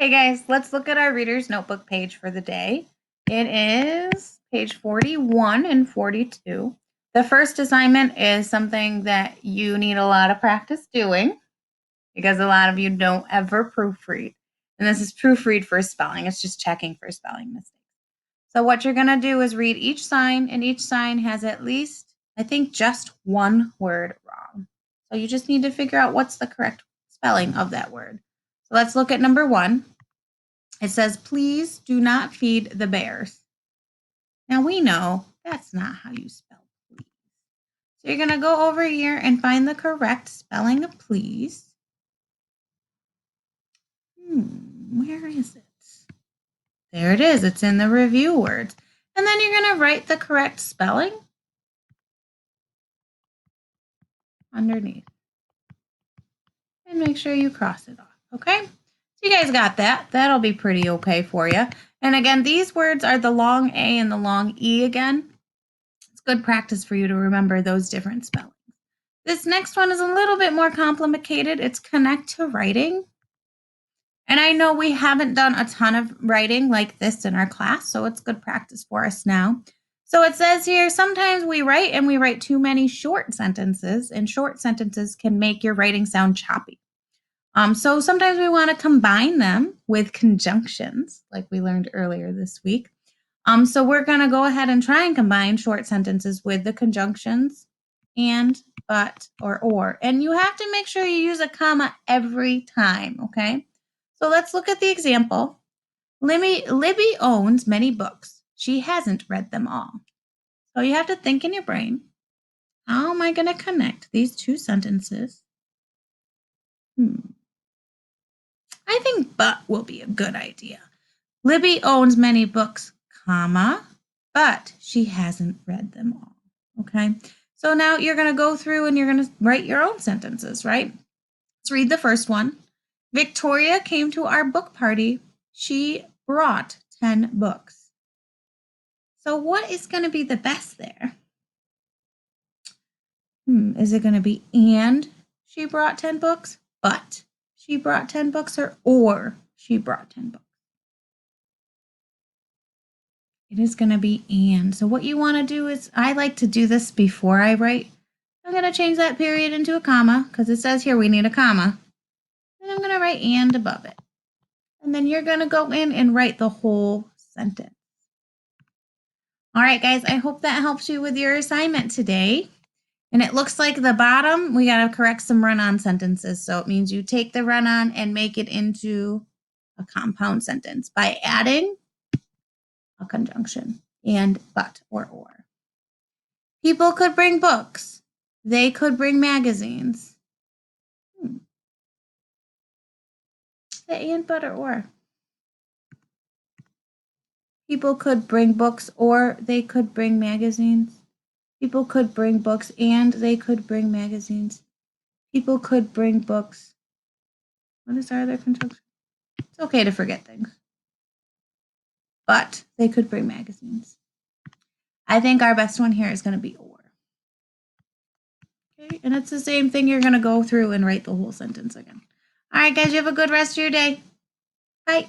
Hey guys, let's look at our reader's notebook page for the day. It is page 41 and 42. The first assignment is something that you need a lot of practice doing because a lot of you don't ever proofread. And this is proofread for spelling. It's just checking for spelling mistakes. So what you're going to do is read each sign, and each sign has at least, I think, just one word wrong. So you just need to figure out what's the correct spelling of that word. So let's look at number 1. It says, please do not feed the bears. Now we know that's not how you spell please. So you're going to go over here and find the correct spelling of please. Where is it? There it is. It's in the review words. And then you're going to write the correct spelling underneath. And make sure you cross it off, okay? So you guys got that. That'll be pretty okay for you. And again, these words are the long A and the long E again. It's good practice for you to remember those different spellings. This next one is a little bit more complicated. It's connect to writing. And I know we haven't done a ton of writing like this in our class, so it's good practice for us now. So it says here, sometimes we write and we write too many short sentences, and short sentences can make your writing sound choppy. So sometimes we want to combine them with conjunctions, like we learned earlier this week. So we're going to go ahead and try and combine short sentences with the conjunctions and, but, or. And you have to make sure you use a comma every time, okay? So let's look at the example. Libby owns many books. She hasn't read them all. So you have to think in your brain, how am I going to connect these two sentences? I think but will be a good idea. Libby owns many books, comma, but she hasn't read them all. Okay. So now you're going to go through and you're going to write your own sentences, right? Let's read the first one. Victoria came to our book party. She brought 10 books. So what is going to be the best there? Is it going to be and she brought 10 books, but she brought 10 books, or she brought 10 books? It is going to be and. So what you want to do is, I like to do this before I write. I'm going to change that period into a comma because it says here we need a comma. And I'm going to write and above it. And then you're going to go in and write the whole sentence. All right, guys, I hope that helps you with your assignment today. And it looks like the bottom, we got to correct some run-on sentences. So it means you take the run-on and make it into a compound sentence by adding a conjunction and, but, or. People could bring books. They could bring magazines. The and, but, or. People could bring books or they could bring magazines. People could bring books and they could bring magazines. People could bring books. What is our other conjunction? It's okay to forget things. But they could bring magazines. I think our best one here is going to be or. Okay, and it's the same thing. You're going to go through and write the whole sentence again. All right, guys, you have a good rest of your day. Bye.